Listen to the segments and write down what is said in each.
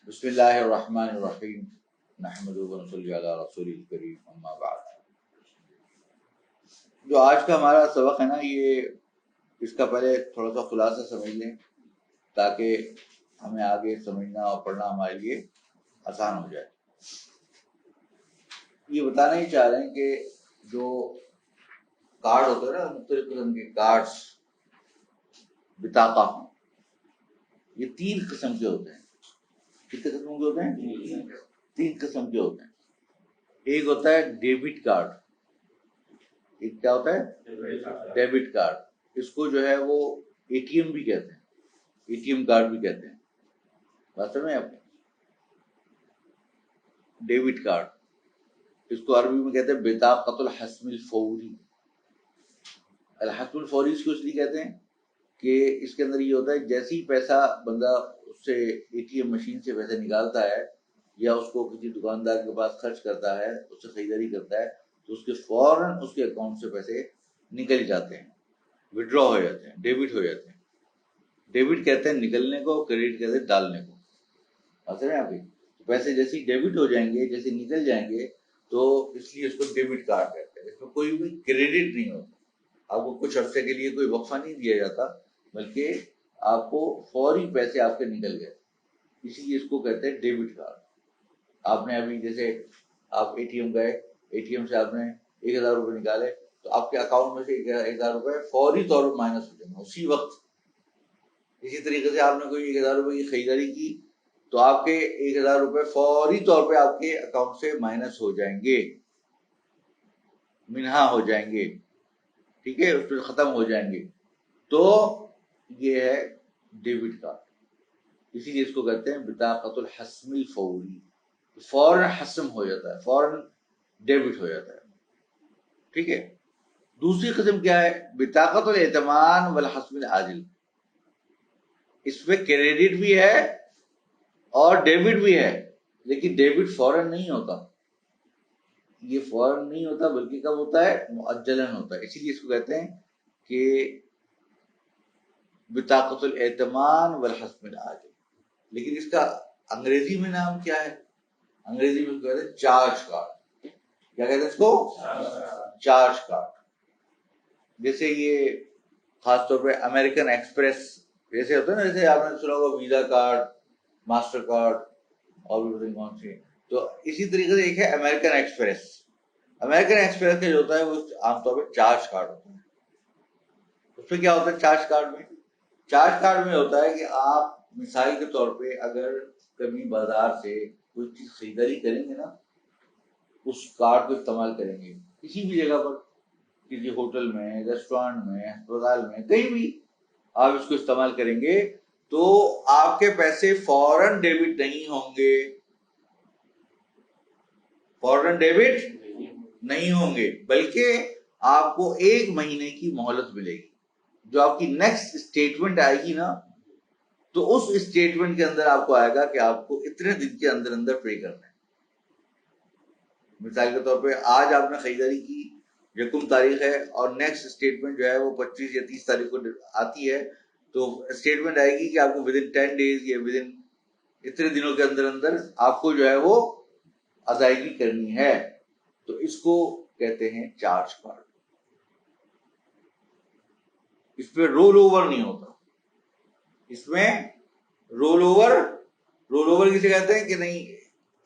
بسم اللہ الرحمن الرحیم نحمدہ ونصلی علی رسول الکریم اما بعد۔ جو آج کا ہمارا سبق ہے نا، یہ اس کا پہلے تھوڑا سا خلاصہ سمجھ لیں تاکہ ہمیں آگے سمجھنا اور پڑھنا ہمارے لیے آسان ہو جائے۔ یہ بتانا ہی چاہ رہے ہیں کہ جو کارڈ ہوتے ہیں نا، مختلف قسم کے کارڈز، بطاقہ، یہ 3 قسم کے ہوتے ہیں۔ کتنے قسم کے ہوتے ہیں؟ 3 قسم کے ہوتے ہیں۔ ایک ہوتا ہے ڈیبٹ کارڈ۔ ایک کیا ہوتا ہے؟ Debit card. اس کو جو ہے وہ اے ٹی ایم بھی کہتے ہیں، اے ٹی ایم کارڈ بھی کہتے ہیں۔ بات سمجھیں آپ؟ ڈیبٹ کارڈ، اس کو عربی میں کہتے ہیں بطاقۃ الحسم الفوری۔ الحسم الفوری اس کو اس لیے کہتے ہیں کہ اس کے اندر یہ ہوتا ہے جیسے ہی پیسہ بندہ اس سے اے ٹی ایم مشین سے پیسے نکالتا ہے یا اس کو کسی دکاندار کے پاس خرچ کرتا ہے، اس سے خریداری کرتا ہے، تو اس کے فوراً اس کے اکاؤنٹ سے پیسے نکل جاتے ہیں، وڈرا ہو جاتے ہیں، ڈیبٹ ہو جاتے ہیں۔ ڈیبٹ کہتے ہیں نکلنے کو، کریڈٹ کہتے ہیں ڈالنے کو۔ اصل ہے آپ پیسے جیسے ہی ڈیبٹ ہو جائیں گے، جیسے نکل جائیں گے، تو اس لیے اس کو ڈیبٹ کارڈ کہتے ہیں۔ اس میں کوئی بھی کریڈٹ نہیں ہوتا، آپ کو کچھ عرصے کے لیے کوئی وقفہ نہیں دیا جاتا، بلکہ آپ کو فوری پیسے آپ کے نکل گئے، اسی لیے اس کو کہتے ہیں ڈیبٹ کارڈ۔ آپ نے ابھی جیسے آپ اے ٹی ایم گئے، اے ٹی ایم سے آپ نے 1000 روپے نکالے، تو آپ کے اکاؤنٹ میں سے 1000 روپے فوری طور پر مائنس ہو جائیں گے اسی وقت۔ اسی طریقے سے آپ نے کوئی 1000 روپے کی خریداری کی تو آپ کے 1000 روپے فوری طور پہ آپ کے اکاؤنٹ سے مائنس ہو جائیں گے، منہا ہو جائیں گے، ٹھیک ہے، اس پہ ختم ہو جائیں گے۔ تو یہ ہے ڈیبٹ کارڈ، اسی لیے اس کو کہتے ہیں بطاقۃ الحسم الفوری۔ فوراً حسم ہو جاتا ہے، فوراً ڈیبٹ ہو جاتا ہے، ٹھیک ہے۔ دوسری قسم کیا ہے؟ بطاقۃ الائتمان والحسم العاجل۔ اس میں کریڈٹ بھی ہے اور ڈیبٹ بھی ہے، لیکن ڈیبٹ فوراً نہیں ہوتا، یہ فوراً نہیں ہوتا بلکہ کب ہوتا ہے؟ مؤجلاً ہوتا ہے۔ اسی لیے اس کو کہتے ہیں کہ بطاقۃ الائتمان والحسم العاجل۔ لیکن اس کا انگریزی میں نام کیا ہے؟ انگریزی میں کہتے ہیں چارج کارڈ۔ کیا کہتے ہیں اس کو؟ Charge card. جیسے یہ خاص طور پہ امریکن ایکسپریس جیسے ہوتا ہے نا، جیسے آپ نے سنا ہوگا ویزا کارڈ، ماسٹر کارڈ، اور بھی پتہ نہیں کون سی۔ تو اسی طریقے سے ایک ہے امریکن ایکسپریس۔ امریکن ایکسپریس کا جو ہوتا ہے وہ عام طور پہ چارج کارڈ ہوتا ہے۔ اس میں کیا ہوتا ہے چارج کارڈ میں؟ چارج کارڈ میں ہوتا ہے کہ آپ مثال کے طور پہ اگر کبھی بازار سے کوئی چیز خریداری کریں گے نا، اس کارڈ کو استعمال کریں گے کسی بھی جگہ پر، کسی ہوٹل میں، ریسٹورینٹ میں، ہسپتال میں، کہیں بھی آپ اس کو استعمال کریں گے تو آپ کے پیسے فوراً ڈیبٹ نہیں ہوں گے، فوراً ڈیبٹ نہیں ہوں گے، بلکہ آپ کو 1 مہینے کی مہلت ملے گی۔ جو آپ کی نیکسٹ اسٹیٹمنٹ آئے گی نا، تو اس اسٹیٹمنٹ کے اندر آپ کو آئے گا کہ آپ کو اتنے دن کے اندر اندر پے کرنا ہے۔ مثال کے طور پہ آج آپ نے خریداری کی، 1 تاریخ ہے، اور نیکسٹ اسٹیٹمنٹ جو ہے وہ 25 یا 30 تاریخ کو آتی ہے، تو اسٹیٹمنٹ آئے گی کہ آپ کو ودن 10 days یا ودن اتنے دنوں کے اندر اندر آپ کو جو ہے وہ ادائیگی کرنی ہے۔ تو اس کو کہتے ہیں چارج کارڈ۔ اس پہ رول اوور نہیں ہوتا، اس میں رول اوور کسے کہتے ہیں کہ نہیں،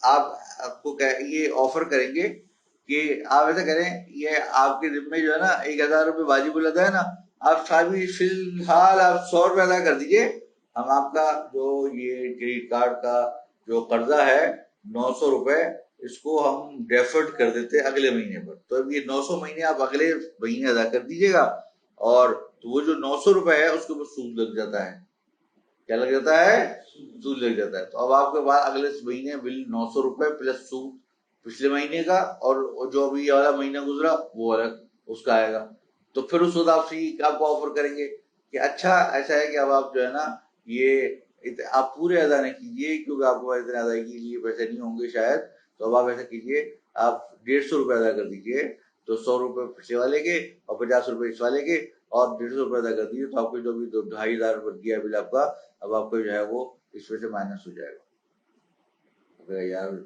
آپ کو یہ آفر کریں گے کہ آپ ایسا کریں، یہ آپ کے ذمے جو ہے نا 1000 روپے واجب الادا ہے نا، آپ فی الحال آپ 100 روپے ادا کر دیجئے، ہم آپ کا جو یہ کریڈٹ کارڈ کا جو قرضہ ہے 900 روپے، اس کو ہم ڈیفرڈ کر دیتے اگلے مہینے پر، تو اب یہ 900 مہینے آپ اگلے مہینے ادا کر دیجیے گا، اور تو وہ جو 900 روپے ہے اس کے اوپر سود لگ جاتا ہے۔ کیا لگ جاتا ہے؟ سود لگ جاتا ہے۔ تو اب آپ کے بعد اگلے مہینے بل 900 روپے پلس سود پچھلے مہینے کا، اور جو ابھی والا مہینہ گزرا وہ الگ اس کا آئے گا۔ تو پھر اس وقت آپ کو آفر کریں گے کہ اچھا ایسا ہے کہ اب آپ جو ہے نا یہ آپ پورے ادا نہیں کیجیے، کیونکہ آپ کو اتنے ادائیگی کے لیے پیسے نہیں ہوں گے شاید، تو اب آپ ایسا کیجیے، آپ 150 روپے ادا کر دیجیے، تو 100 روپے پچھلے والے کے اور 50 روپے اس والے کے، اور 150 روپے ادا کر دیجیے، تو آپ کو جو بھی 2500 روپے دیا بل آپ کا، اب آپ کو جو ہے وہ اس میں سے مائنس ہو جائے گا۔ یار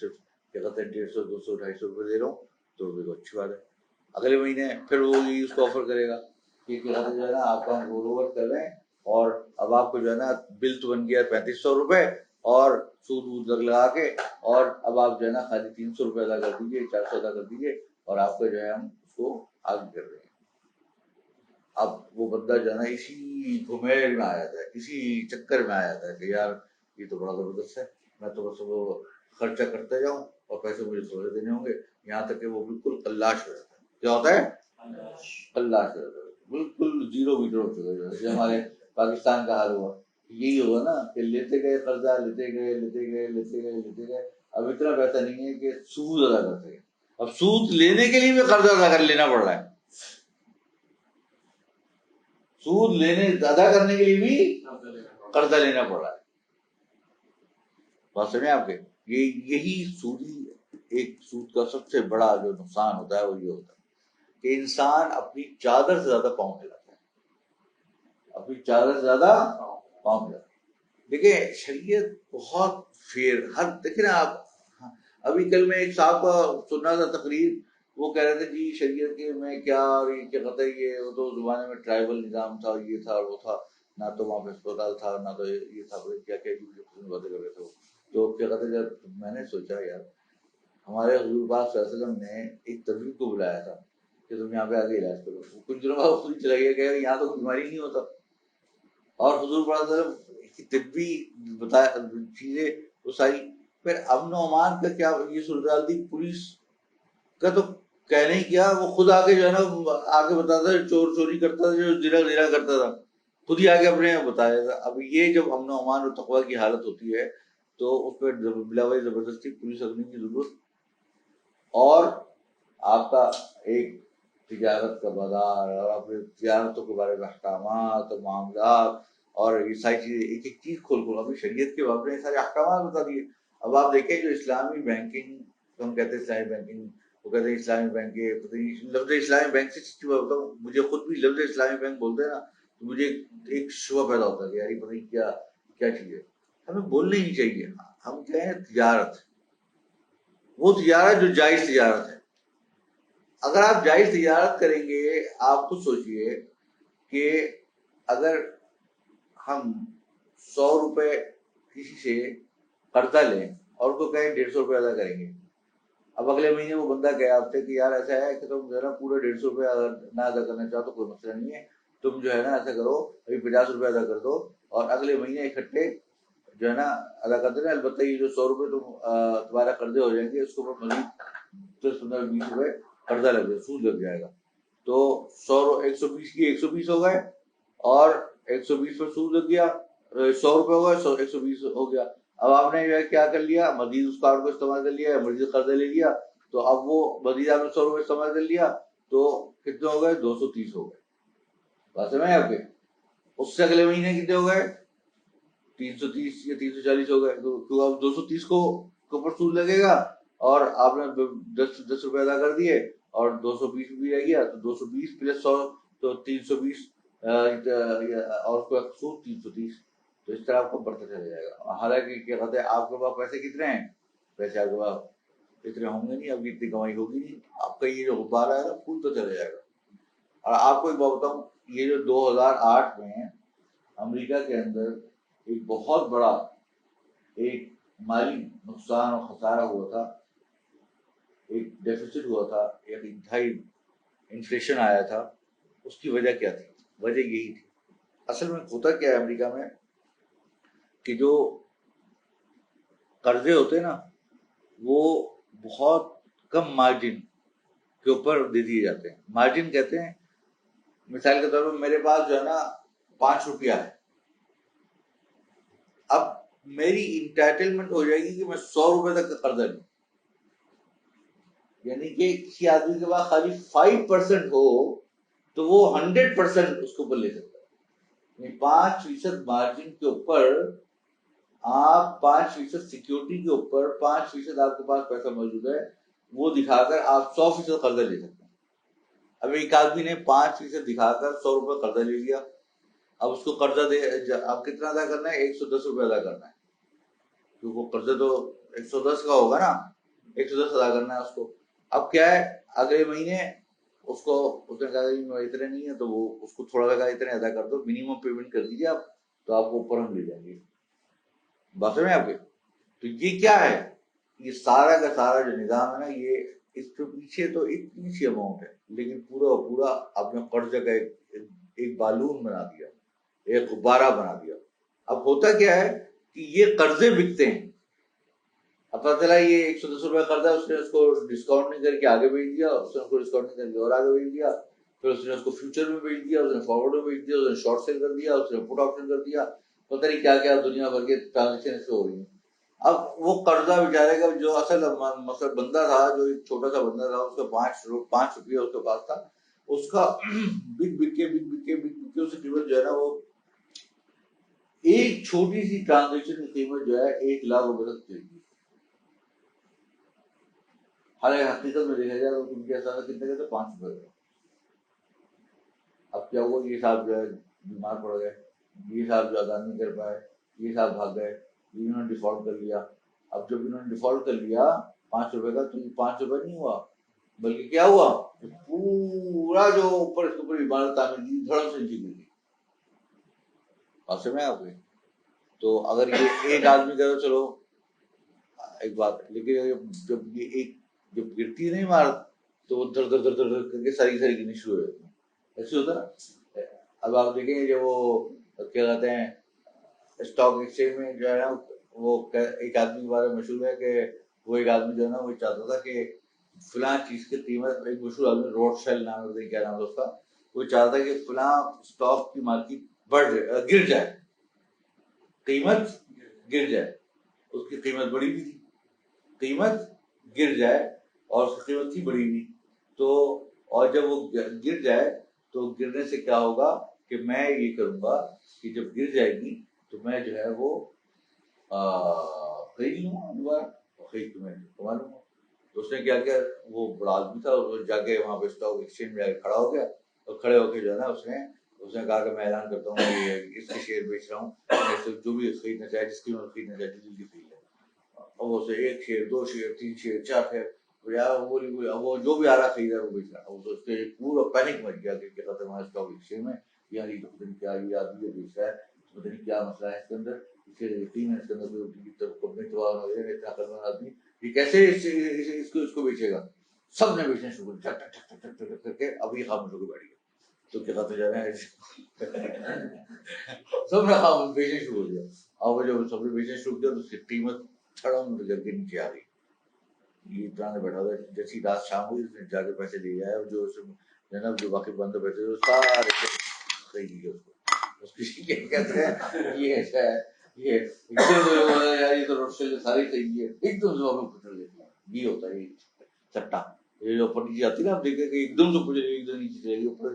صرف کیا کہتے ہیں 150, 200, 250 روپئے دے رہا ہوں, تو روپئے کو اچھی بات ہے. اگلے مہینے پھر وہ اس کو آفر کرے گا کہ کیا کہتے جو ہے نا آپ کا ہم رول اوور کر رہے ہیں, اور اب آپ کو جو ہے نا بل تو بن گیا 3500 روپئے اور سود وود لگا کے, اور اب آپ جو ہے نا خالی 300 روپئے ادا کر دیجیے, 400 ادا کر دیجیے, اور آپ کا جو ہے ہم اس کو آگے کر رہے ہیں. اب وہ بندہ جو ہے نا اسی گھمیل میں آیا تھا, اسی چکر میں آیا تھا کہ یار یہ تو بڑا زبردست ہے, میں تو بس وہ خرچہ کرتے جاؤں اور پیسے مجھے تھوڑے دینے ہوں گے, یہاں تک کہ وہ بالکل کلاش ہو جاتا ہے. کیا ہوتا ہے؟ کلاش ہو جاتا ہے, بالکل زیرو میٹر ہو چکا ہے. جیسے ہمارے پاکستان کا حال ہوا, یہی ہوا نا کہ لیتے گئے قرضہ, لیتے گئے, اب اتنا پیسہ نہیں ہے کہ سود ادا کر سکے. اب سود لینے کے لیے بھی قرضہ ادا کر لینا پڑ رہا ہے, سود لینے ادا کرنے کے لیے بھی قرضہ لینا پڑ رہا ہے. بات سمجھیں آپ کے, یہی سودی ایک سود کا سب سے بڑا جو نقصان ہوتا ہے وہ یہ ہوتا ہے کہ انسان اپنی چادر سے زیادہ پاؤں پھیلاتا ہے, اپنی چادر سے زیادہ پاؤں پھیلاتا ہے. دیکھیں شریعت بہت دیکھیں نا آپ, ابھی کل میں ایک صاحب کا سنا تھا تقریر, وہ کہہ رہے تھے جی شریعت کے میں کیا کیا کہتے ہیں, یہ وہ تو زمانے میں ٹرائبل نظام تھا, یہ تھا وہ تھا, نہ تو وہاں پہ اسپتال تھا, نہ تو یہ تھا, کیا کیا باتیں کر رہے تھے. تو کیا کہتے ہیں, جب میں نے سوچا یار ہمارے حضور پاک صلی اللہ علیہ وسلم نے ایک طبیب کو بلایا تھا کہ تم یہاں پہ آگے علاج کرو, کچھ دنوں بعد خود چلا گیا کہ یہاں تو بیماری نہیں ہوتا. اور حضور پاک صلی اللہ علیہ وسلم کی طبی بتایا چیزیں وہ ساری. پھر امن و امان کا کیا یہ صورتحال تھی, پولیس کا تو کہنے ہی کیا, وہ خود آ کے جو ہے نا آگے بتاتا تھا, چور چوری کرتا تھا, جو زنا کرتا تھا, خود ہی آگے اپنے بتایا تھا. اب یہ جب امن و امان اور تقوی کی حالت ہوتی ہے تو اس پہ بلا وجہ زبردستی پولیس رکھنے کی ضرورت. اور آپ کا ایک تجارت کا بازار, اور اپنے تجارتوں کے بارے میں احکامات اور معاملات, اور یہ ساری چیزیں ایک ایک چیز کھول ابھی شریعت کے بارے میں سارے احکامات بتا دیے. اب آپ دیکھیں جو اسلامی بینکنگ ہم کہتے ہیں اسلامی بینکنگ, وہ کہتے ہیں اسلامی بینک کے لفظ اسلامی بینک سے بتاؤں, مجھے خود بھی لفظ اسلامی بینک بولتے ہیں نا تو مجھے ایک شبہ پیدا ہوتا ہے کہ یار یہ پتہ نہیں کیا چیز ہے. ہمیں بولنا ہی چاہیے, ہم کہیں تجارت, وہ تجارت جو جائز تجارت ہے. اگر آپ جائز تجارت کریں گے, آپ خود سوچئے کہ اگر ہم 100 روپے کسی سے قرضہ لیں اور اس کو کہیں 150 روپے ادا کریں گے, اب اگلے مہینے وہ بندہ کہے آپ سے کہ یار ایسا ہے کہ تم جو ہے نا پورے 150 روپے اگر نہ ادا کرنا چاہو تو کوئی مسئلہ نہیں ہے, تم جو ہے نا ایسا کرو ابھی 50 روپے ادا کر دو اور اگلے مہینے اکٹھے جو ہے نا ادا کر دینا. البتہ یہ جو 100 روپے تمہارا قرضے ہو جائیں گے, اس کو مزید 10-15-20 روپے قرضہ لگ جائے, سود لگ جائے گا. تو 120 کی 120 ہو گئے, اور 120 پر سود لگ گیا, 100 روپے ہو گئے, 120 ہو گیا. اب آپ نے جو ہے کیا کر لیا, مزید اس کارڈ کو استعمال کر لیا, مزید قرضہ لے لیا, تو اب وہ مزید آپ نے 100 روپے استعمال کر لیا, تو کتنے ہو گئے, 230 ہو گئے. بات سمجھے آپ کے, اس سے اگلے مہینے کتنے ہو گئے, 330 یا 340 ہو گئے. تو اب 230 کو اوپر سود لگے گا, اور آپ نے 10 روپے ادا کر دیے, اور 220 بھی رہ گیا, تو 220 پلس 100 تو 320, اور کوئی سود 330. تو اس طرح آپ کو بڑھتا چلا جائے گا. حالانکہ کیا کہتے ہیں آپ کے پاس پیسے کتنے ہیں, پیسے آپ کے پاس اتنے ہوں گے نہیں, اب اتنی کمائی ہوگی نہیں, آپ کا یہ جو غبار آئے گا پھولتا چلا جائے گا. اور آپ کو ایک بات بتاؤں, یہ جو 2008 میں امریکہ کے اندر ایک بہت بڑا ایک مالی نقصان اور خسارہ ہوا تھا, ایک ڈیفیسٹ ہوا تھا, ایک انتہائی انفلیشن آیا تھا, اس کی وجہ کیا تھی؟ وجہ یہی تھی. اصل میں ہوتا کیا ہے امریکہ میں کہ جو قرضے ہوتے ہیں نا وہ بہت کم مارجن کے اوپر دے دیے جاتے ہیں. مارجن کہتے ہیں, مثال کے طور پر میرے پاس جو ہے نا 5 روپیہ ہے, اب میری انٹائٹلمنٹ ہو جائے گی کہ میں 100 روپے تک کا قرضہ لوں, یعنی کہ کسی آدمی کے پاس خالی 5% ہو تو وہ 100% اس کے اوپر لے سکتا ہے. یعنی 5% مارجن کے اوپر آپ 5% سیکیورٹی کے اوپر 5% آپ کے پاس پیسہ موجود ہے, وہ دکھا کر آپ 100% قرضہ لے سکتے ہیں. اب ایک آدمی نے 5% دکھا کر 100 روپے قرضہ لے لیا, اب اس کو قرضہ اب کتنا ادا کرنا ہے, 110 روپے ادا کرنا ہے. کیونکہ وہ قرضہ تو 110 کا ہوگا نا، 110 ادا کرنا ہے اس کو. اب کیا ہے اگلے مہینے اس نے کہا کہ اتنے نہیں ہے تو وہ اس کو تھوڑا لگا اتنے ادا کر دو، منیمم پیمنٹ کر دیجیے آپ، تو آپ کو اوپر ہم لے جائیں گے. بات سمجھ آپ کے؟ تو یہ کیا ہے، یہ سارا کا سارا جو نظام ہے نا، یہ اس کے پیچھے تو اتنی سی اماؤنٹ ہے، لیکن پورا پورا آپ نے قرضے کا ایک بالون بنا دیا، ایک غبارہ بنا دیا. اب ہوتا کیا ہے کہ یہ قرضے بکتے ہیں. اب پتہ چلا یہ 110 روپے قرضہ، اس نے اس کو ڈسکاؤنٹ نہیں کر کے آگے بھیج دیا، اس نے اس کو ڈسکاؤنٹ نہیں کر کے اور آگے بھیج دیا، پھر اس نے اس کو فیوچر میں بھیج دیا، اس نے فارورڈ میں بھیج دیا، اس نے شارٹ سیل کر دیا، اس نے پٹ آپشن کر دیا، پتہ نہیں کیا کیا دنیا بھر کے ٹرانزیکشن اس سے ہو رہی ہیں. اب وہ قرضہ بیچارے کا جو اصل مطلب بندہ تھا، جو ایک چھوٹا سا بندہ تھا، اس کا 5 روپیہ اس کے پاس تھا، اس کا بک کے اس کی قیمت جو ہے نا، وہ ایک چھوٹی سی ٹرانزیکشن کی قیمت جو ہے 1,00,000 روپے تک چلی گئی. حالانکہ حقیقت میں دیکھا جائے تو ان کے ساتھ کتنے کا تھا، 5 روپے کا. اب کیا ہوا، یہ صاحب جو ہے بیمار پڑ گئے، یہ صاحب جو ادا نہیں کر پائے، یہ صاحب بھاگ گئے، انہوں نے ڈیفالٹ کر لیا. اب جب انہوں نے ڈیفالٹ کر لیا 5 روپے کا، تو یہ 5 روپے نہیں ہوا، بلکہ کیا ہوا، پورا جو اوپر اس کے اوپر عمارت تعمیر کی دھڑم سے نیچے گر گئی. آپ سمجھ آپ کے؟ تو اگر یہ ایک آدمی کرے چلو ایک بات، لیکن جب یہ ایک جب گرتی نہیں عمارت، تو وہ در در در در در کر کے ساری گرنی شروع ہو جاتی ہے. ایسے ہوتا نا. اب آپ دیکھیں گے جو وہ کیا کہتے ہیں اسٹاک ایکسچینج میں جو ہے نا، وہ ایک آدمی کے بارے میں مشہور ہے کہ وہ ایک آدمی جو ہے نا، وہ چاہتا تھا کہ فلاں چیز کی قیمت، ایک مشہور آدمی روڈ شیل نام ہے، کیا نام ہے اس کا، وہ چاہتا ہے کہ فلاں اسٹاک کی مارکیٹ گر جائے، قیمت گر جائے. اس کی قیمت بڑی بھی تھی، قیمت گر جائے، اور اس کی قیمت تھی بڑی بھی. تو اور جب وہ گر جائے تو گرنے سے کیا ہوگا کہ میں یہ کروں گا کہ جب گر جائے گی تو میں جو ہے وہ خرید لوں گا دوبارہ، خرید کے میں کما لوں گا. تو اس نے کیا کیا، وہ بڑا آدمی تھا، جا کے وہاں پہ اسٹاک ایکسچینج میں جا کے کھڑا ہو گیا، اور کھڑے ہو کے جو ہے نا اس نے کہا کہ میں اعلان کرتا ہوں کہ اس کے شیئر بیچ رہا ہوں، جو بھی خریدنا چاہے، جس کی میں خریدنا چاہتی جلدی خرید لے. اب اسے 1 شیئر 2 شیئر 3 شیئر 4 شیئر، وہ جو بھی آ رہا خریدا وہ بیچ رہا. اس کے پورا پینک مچ گیا کہ ختم ہے اسٹاک ایکسچینج میں، یعنی تو پتہ نہیں کیا یہ آدمی بیچ رہا ہے، پتہ نہیں کیا مسئلہ ہے اس کے اندر، ٹیم ہے اس کے اندر، کمپنی تباہ ہو گئی ہے، اتنا خطرناک آدمی یہ کیسے اس کو بیچے گا. سب نے بیچنا شروع کر کے اب یہ خاموش ہو کے بیٹھ گیا. تو کیا کہتے جا رہے ہیں سب نے خاموش بیچنا شروع ہو گیا. اب جب سب نے بیچنا شروع کیا تو اس کی قیمت چھڑم کر کے نیچے آ گئی. یہ اتنا بیٹھا ہوا جیسی رات شام ہوئی، اس نے جا کے پیسے لے آیا، جو جناب جو باقی بند پیسے سارے خرید لیے اس کو. اس کی کہتے ہیں یہ ایسا ہے، یہ ایک دم یار یہ تو روڈ سے ساری خرید لیے، ایک دم سے واپس پکڑ لیتے ہیں. یہ ہوتا ہے یہ سٹا، یہ جو اوپر نیچے آتی ہے نا، آپ دیکھیں کہ ایک دم سے پوچھے ایک دم نیچے چلے گی اوپر.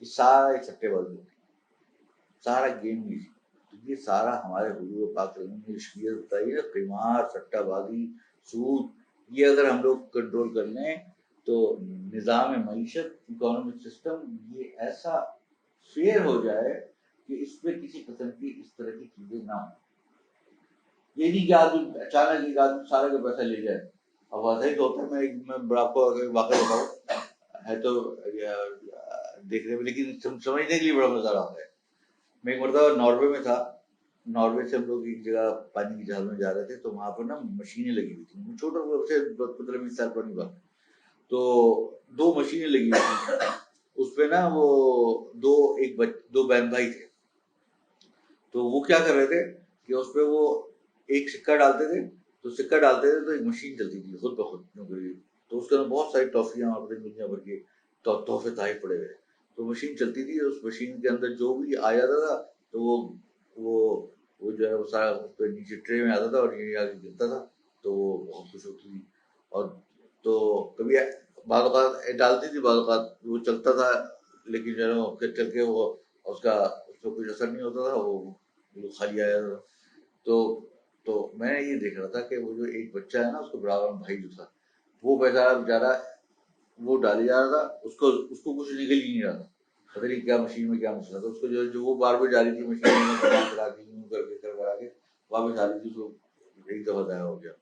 یہ سارا ایک سٹے بازی ہوتی ہے، سارا گیم بھی. یہ سارا ہمارے حضور پاک نے اشکیت بتائی ہے، قمار، سٹہ بازی، سود. یہ اگر ہم لوگ کنٹرول کر لیں تو نظام معیشت، اکانومک سسٹم یہ ایسا فیئر ہو جائے کہ اس پہ کسی قسم کی اس طرح کی چیزیں نہ ہوں. یہ نہیں کہ آدمی اچانک ایک آدمی سارے کا پیسہ لے جائے. اب ویسا ہی تو ہوتا ہے. میں آپ کو واقعہ بتاؤں ہے تو دیکھنے میں، لیکن سمجھنے کے لیے بڑا مزہ آتا ہے. میں ایک مرتبہ ناروے میں تھا. ناروے سے ہم لوگ ایک جگہ پانی کی جہاز میں جا رہے تھے، تو وہاں پر نا مشینیں لگی ہوئی تھیں، چھوٹا سے 15-20 سال پرانی بات. تو 2 مشینیں لگی ہوئی تھیں اس پہ نا، وہ دو بہن بھائی تھے. تو وہ کیا کر رہے تھے کہ اس پہ وہ ایک سکہ ڈالتے تھے، تو سکہ ڈالتے تھے تو ایک مشین چلتی تھی خود بخود. تو اس کے اندر بہت ساری ٹافیاں اور دنیا بھر کے تحفے تحائف پڑے ہوئے. تو مشین چلتی تھی، اس مشین کے اندر جو بھی آ جاتا تھا تو وہ جو ہے وہ سارا اس پہ نیچے ٹرے میں آتا تھا اور یہ آگے گرتا تھا. تو وہ بہت خوش ہوتی تھی. اور تو کبھی بعض اوقات ڈالتی تھی، بعض اوقات وہ چلتا تھا، لیکن جو ہے نا پھر چل کے وہ اس کا کچھ اثر نہیں ہوتا تھا، وہ خالی آیا تھا. تو میں نے یہ دیکھ رہا تھا کہ وہ جو ایک بچہ ہے نا، اس کو برابر بھائی جو تھا، وہ بیچارہ وہ ڈالی جا رہا تھا، اس کو کچھ نکل ہی نہیں رہا تھا. پتہ نہیں کیا مشین میں کیا مسئلہ تھا. اس کو جو وہ بار بار جا رہی تھی مشین میں، چلا کے یوں کر کے واپس آ رہی تھی، اس کو ایک دفعہ ضائع ہو گیا،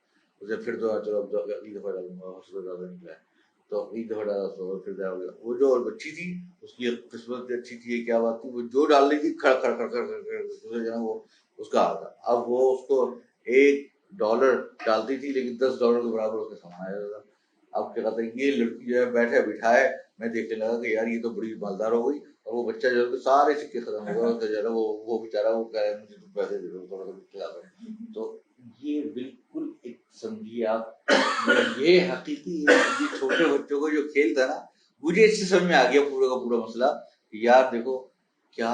اسے پھر تو چلو اگلی دفعہ ڈالوں گا، اس سے زیادہ نکلا ہے تو ایک دفعہ ڈالا تو پھر ضائع ہو گیا. وہ جو بچی تھی اس کی قسمت اچھی تھی، یہ کیا بات تھی، وہ جو ڈال رہی تھی کھڑ کھڑ کھڑ کھڑ کھڑ جو ہے وہ اس کا حال تھا. اب وہ اس کو $1 ڈالتی تھی لیکن $10 کے برابر اس کا سامان آیا تھا. اب کیا کہتے ہیں یہ لڑکی جو ہے بیٹھے بٹھائے میں دیکھنے لگا کہ یار یہ تو بڑی مالدار ہو گئی، اور وہ بچہ جو ہے سارے سکے ختم ہو گئے. جو ہے وہ بیچارہ وہ کہہ رہا ہے مجھے تو پیسے دے دو تھوڑا سا کھلا دو. تو یہ بالکل ایک سمجھیے آپ، یہ حقیقی یہ چھوٹے بچوں کو جو کھیل تھا نا، مجھے اس سے سمجھ میں آ گیا پورا کا پورا مسئلہ کہ یار دیکھو کیا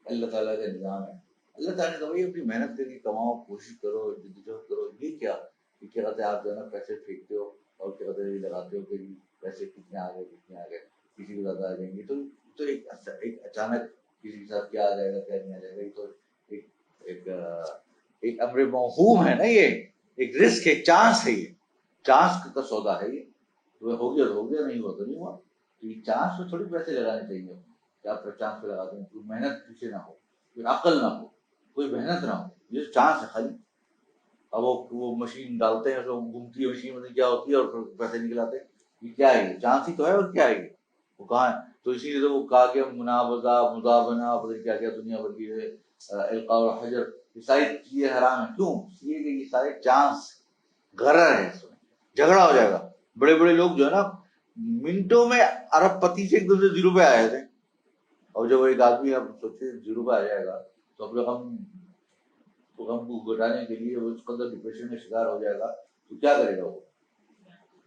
اللہ تعالیٰ کا نظام ہے. اللہ تعالیٰ نے کہا بھائی اپنی محنت کر کے کماؤ، کوشش کرو، جدوجہد کرو. یہ کیا کہتے ہیں آپ جو ہے نا پیسے پھینکتے ہو اور کیا کہتے ہیں لگاتے ہو کہ پیسے کتنے آ گئے کتنے آ گئے، کسی کو زیادہ آ جائیں گے تو ایک اچانک کسی کے ساتھ کیا آ جائے گا کیا نہیں آ جائے گا. یہ تو ایک امر موہوم ہے نا، یہ ایک رسک ہے، چانس ہے، یہ چانس کا سودا ہے. یہ ہو گیا تو ہو گیا، نہیں ہوا تو نہیں ہوا. تو یہ چانس پہ تھوڑی پیسے لگانے چاہیے کہ آپ چانس پہ لگاتے ہیں. کوئی محنت پیچھے نہ ہو، کوئی عقل نہ ہو، کوئی محنت نہ ہو، یہ چانس ہے خالی. اب وہ مشین ڈالتے ہیں تو گھومتی ہے مشین، میں کیا ہوتی ہے اور پھر پیسے نکلاتے ہیں. یہ کیا ہے، چانس ہی تو ہے اور کیا ہے وہ کہاں ہے. تو اسی لیے تو وہ کہا کہ منابضہ مضابنہ پتہ کیا کیا دنیا بھر کی القاء الحجر، یہ ساری چیزیں حرام ہیں. کیوں؟ اس لیے کہ یہ سارے چانس غرر ہے، اس میں جھگڑا ہو جائے گا. بڑے بڑے لوگ جو ہے نا منٹوں میں ارب پتی سے ایک دوسرے زیرو پہ آئے تھے، اور جب ایک آدمی آپ سوچے زیرو پہ آ جائے گا تو اپنے غم کو گھٹانے کے لیے وہ اس قدر ڈپریشن میں شکار ہو جائے گا تو کیا کرے گا؟ وہ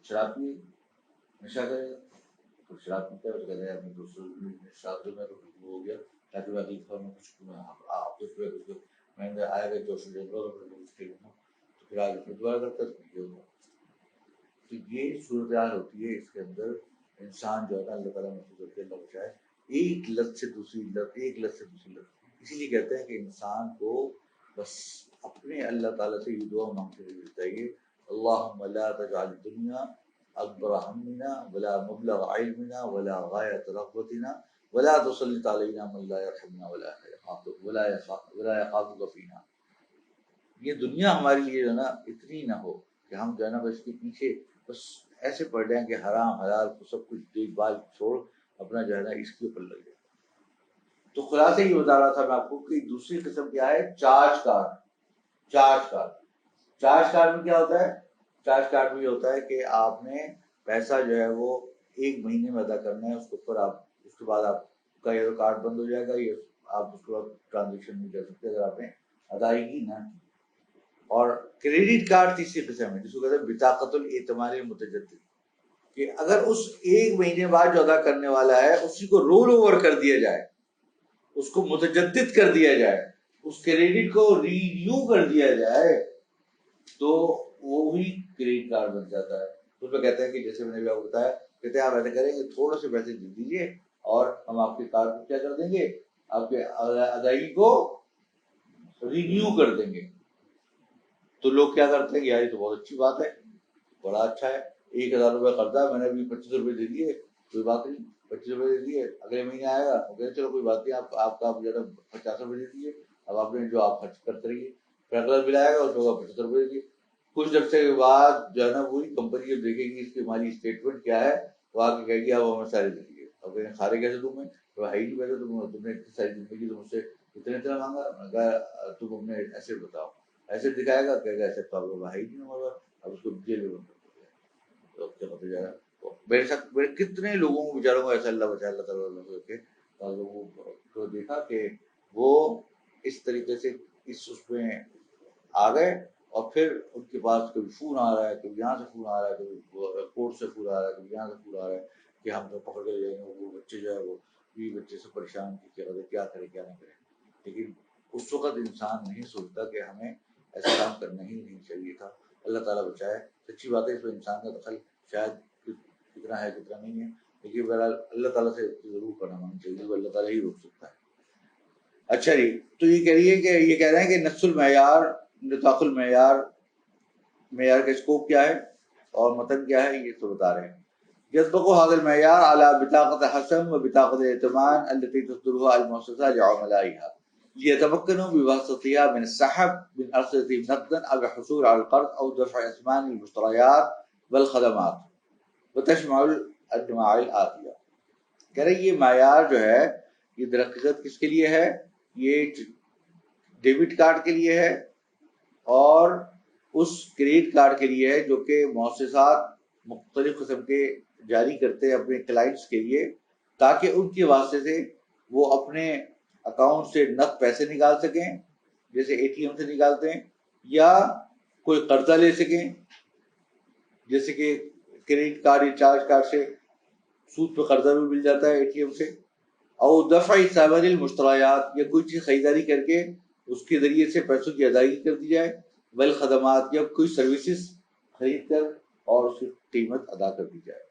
شراب پیے، نشہ کرے گا. تو شراب پیتا ہے تو کہتے ہیں اپنے دوستوں شراب جو میں تو ہو گیا تاکہ میں اگلی دفعہ میں کچھ میں آئے گا جوش کچھ کھیلوں گا تو پھر آگے پھر دوبارہ کرتا ہے. تو یہ صورتحال ہوتی ہے. اس کے اندر انسان جو ہے نا اللہ تعالیٰ محفوظ اللہ بچائے ایک لت سے دوسری لت، ایک لت سے دوسری لت. اسی لیے کہتے ہیں کہ انسان کو بس اپنے اللہ تعالیٰ سے یہ دعا مانگتے رہنا چاہیے، اللہم لا تجعل الدنیا اکبر ہمنا ولا مبلغ علمنا ولا غایۃ رغبتنا ولا تسلط علینا من لا یرحمنا ولا یخافک فینا. یہ دنیا ہمارے لیے جو ہے نا اتنی نہ ہو کہ ہم جو ہے نا بس کے پیچھے بس ایسے پڑ جائیں کہ حرام حلال کو سب کچھ دیکھ بھال چھوڑ اپنا جو ہے نا اس کے اوپر لگ جائے. تو خلاصہ یہ بتا رہا تھا میں آپ کو کہ دوسری قسم کیا ہے، چارج کارڈ. چارج کارڈ میں کیا ہوتا ہے؟ چارج کارڈ میں یہ ہوتا ہے کہ آپ نے پیسہ جو ہے وہ 1 مہینے میں ادا کرنا ہے. اس کے اوپر آپ اس کے بعد آپ کا یہ کارڈ بند ہو جائے گا، یہ آپ اس کے بعد ٹرانزیکشن نہیں کر سکتے اگر آپ نے ادائیگی نہ کی. اور کریڈٹ کارڈ تیسری قسم ہے جس کو کہتے ہیں بطاقت الاعتماد المتجدد، کہ اگر اس 1 مہینے بعد جو ادا کرنے والا ہے اسی کو رول اوور کر دیا جائے، اس کو متجدد کر دیا جائے، اس کریڈٹ کو رینیو کر دیا جائے تو وہ بھی کریڈٹ کارڈ بن جاتا ہے. اس میں کہتے ہیں کہ جیسے میں نے بھی آپ کو بتایا، کہتے ہیں آپ ایسا کریں گے تھوڑے سے پیسے دے دیجیے اور ہم آپ کے کارڈ کو کیا کر دیں گے، آپ کے ادائیگی کو رینیو کر دیں گے. تو لوگ کیا کرتے ہیں کہ یار یہ تو بہت اچھی بات ہے، بڑا اچھا ہے، 1,000 روپے قرضہ میں نے ابھی 25 روپے دے دیے، کوئی بات نہیں 25 روپے دے دیے، اگلے مہینے آئے گا وہ کہتے چلو کوئی بات نہیں آپ کا جو ہے 50 روپے دے دیجیے، اب آپ نے جو آپ خرچ کرتے رہیے. پھر اگلا بل آئے گا اس کو 75 روپے دے دیے. کچھ عرصے کے بعد جو ہے نا وہی کمپنی جب دیکھے گی اس کی مالی اسٹیٹمنٹ کیا ہے وہ آ کے کہے گی اب ہمیں سارے دے دیجیے. اب کہیں کھارے کیسے دوں میں، تو ہے ہی نہیں پیسے، تم نے اتنی ساری زندگی تو مجھ سے اتنا مانگا، تم اپنے ایسے بتاؤ. ایسے دکھائے گا کہے گا ایسے تو ہے ہی نہیں ہمارا، اب اس کو جیل میں بند کر دیا. تو کیا ہوتا جا رہا میرے ساتھ، میرے کتنے لوگوں کو بیچاروں کو ایسا اللہ بچا اللہ تعالیٰ کے لوگوں کو دیکھا کہ وہ اس طریقے سے اس میں آ گئے اور پھر ان کے پاس کبھی فون آ رہا ہے، کبھی یہاں سے فون آ رہا ہے، کبھی کورٹ سے فون آ رہا ہے، کبھی یہاں سے فون آ رہا ہے کہ ہم تو پکڑ کے لے جائیں گے. وہ بچے جو ہے وہ بھی بچے سے پریشان کیا کرے کیا نہ کرے. لیکن اس وقت انسان نہیں سوچتا کہ ہمیں ایسا کام کرنا ہی نہیں چاہیے تھا. اللہ تعالیٰ بچائے. سچی بات ہے اس میں انسان کا دخل شاید کتنا ہے کتنا نہیں ہے، لیکن بہرحال اللہ تعالیٰ سے ضرور کرنا ہونا چاہیے، وہ اللہ تعالیٰ ہی روک سکتا ہے. اچھا جی، تو یہ کہہ رہی ہے کہ یہ کہہ رہے ہیں کہ نفس المعیار نطاق المعیار، معیار کا اسکوپ کیا ہے اور متن کیا ہے یہ تو بتا رہے ہیں. يطبق هذا المعيار على بطاقة حسم وبطاقة اعتماد التي تصدرها المؤسسة لعملائها. ليتمكنوا بواسطتها من السحب من أرصدة نقدا أو الحصول على القرض أو دفع أثمان المشتريات والخدمات وتشمل الأنواع الآتية. کہہ رہے یہ معیار جو ہے یہ درخت کس کے لیے ہے؟ یہ ڈیبٹ کارڈ کے لیے ہے اور اس کریڈٹ کارڈ کے لیے ہے جو کہ مؤسسات مختلف قسم کے جاری کرتے ہیں اپنے کلائنٹس کے لیے، تاکہ ان کے واسطے سے وہ اپنے اکاؤنٹ سے نقد پیسے نکال سکیں جیسے اے ٹی ایم سے نکالتے ہیں، یا کوئی قرضہ لے سکیں جیسے کہ کریڈٹ کارڈ یا چارج کارڈ سے سود پہ قرضہ بھی مل جاتا ہے اے ٹی ایم سے، اور دفع ثمن المشتریات یا کوئی چیز خریداری کر کے اس کے ذریعے سے پیسوں کی ادائیگی کر دی جائے، والخدمات یا کوئی سروسز خرید کر اور اس کی قیمت ادا کر دی جائے،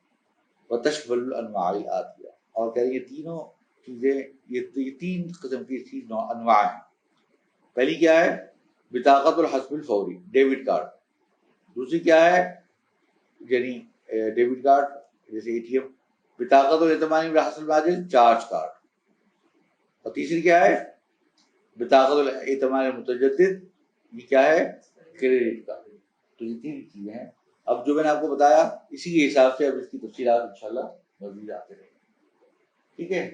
وتشمل الانواع الآتیہ، اور کہہ رہے یہ تینوں چیزیں یہ تین قسم کی چیز انواع ہیں. پہلی کیا ہے؟ بطاقت الحسب الفوری ڈیبٹ کارڈ. دوسری کیا ہے؟ یعنی ڈیبٹ کارڈ جیسے اے ٹی ایم. بطاقت الائتمانی بالحسب العاجل چارج کارڈ. اور تیسری کیا ہے؟ بطاقت الائتمان المتجدد، یہ کیا ہے؟ Credit card. تو یہ تین چیزیں ہیں. اب جو میں نے آپ کو بتایا اسی کے حساب سے اب اس کی تفصیلات انشاءاللہ مزید آتے رہیں گے. ٹھیک ہے.